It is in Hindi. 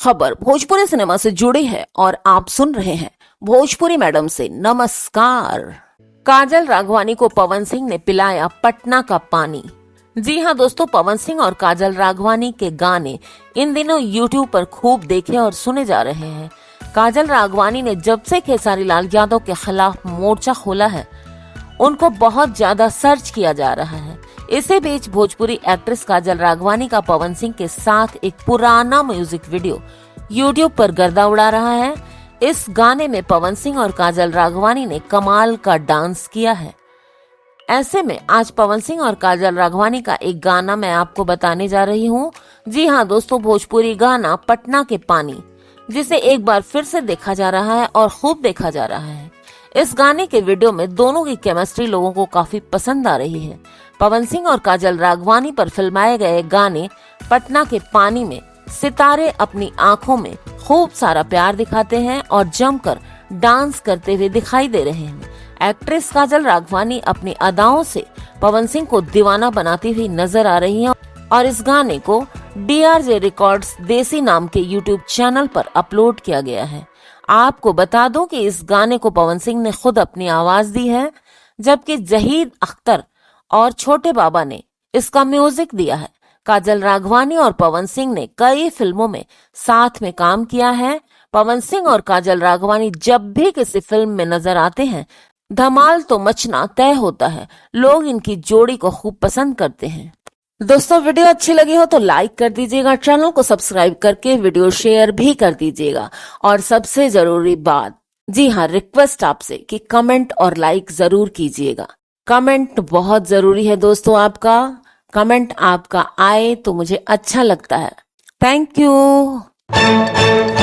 खबर भोजपुरी सिनेमा से जुड़ी है और आप सुन रहे हैं भोजपुरी मैडम से नमस्कार। काजल राघवानी को पवन सिंह ने पिलाया पटना का पानी। जी हाँ दोस्तों, पवन सिंह और काजल राघवानी के गाने इन दिनों यूट्यूब पर खूब देखे और सुने जा रहे हैं। काजल राघवानी ने जब से खेसारी लाल यादव के खिलाफ मोर्चा खोला है, उनको बहुत ज्यादा सर्च किया जा रहा है। इसी बीच भोजपुरी एक्ट्रेस काजल राघवानी का पवन सिंह के साथ एक पुराना म्यूजिक वीडियो यूट्यूब पर गर्दा उड़ा रहा है। इस गाने में पवन सिंह और काजल राघवानी ने कमाल का डांस किया है। ऐसे में आज पवन सिंह और काजल राघवानी का एक गाना मैं आपको बताने जा रही हूँ। जी हाँ दोस्तों, भोजपुरी गाना पटना के पानी, जिसे एक बार फिर से देखा जा रहा है और खूब देखा जा रहा है। इस गाने के वीडियो में दोनों की केमिस्ट्री लोगों को काफी पसंद आ रही है। पवन सिंह और काजल राघवानी पर फिल्माए गए गाने पटना के पानी में सितारे अपनी आंखों में खूब सारा प्यार दिखाते हैं और जमकर डांस करते हुए दिखाई दे रहे हैं। एक्ट्रेस काजल राघवानी अपनी अदाओं से पवन सिंह को दीवाना बनाती हुई नजर आ रही हैं और इस गाने को DRJ रिकॉर्ड्स देसी नाम के यूट्यूब चैनल पर अपलोड किया गया है। आपको बता दूं कि इस गाने को पवन सिंह ने खुद अपनी आवाज दी है, जबकि जहीद अख्तर और छोटे बाबा ने इसका म्यूजिक दिया है। काजल राघवानी और पवन सिंह ने कई फिल्मों में साथ में काम किया है। पवन सिंह और काजल राघवानी जब भी किसी फिल्म में नजर आते हैं, धमाल तो मचना तय होता है। लोग इनकी जोड़ी को खूब पसंद करते हैं। दोस्तों, वीडियो अच्छी लगी हो तो लाइक कर दीजिएगा, चैनल को सब्सक्राइब करके वीडियो शेयर भी कर दीजिएगा। और सबसे जरूरी बात, जी हाँ, रिक्वेस्ट आपसे कि कमेंट और लाइक जरूर कीजिएगा। कमेंट बहुत जरूरी है दोस्तों, आपका कमेंट आपका आए तो मुझे अच्छा लगता है। Thank you.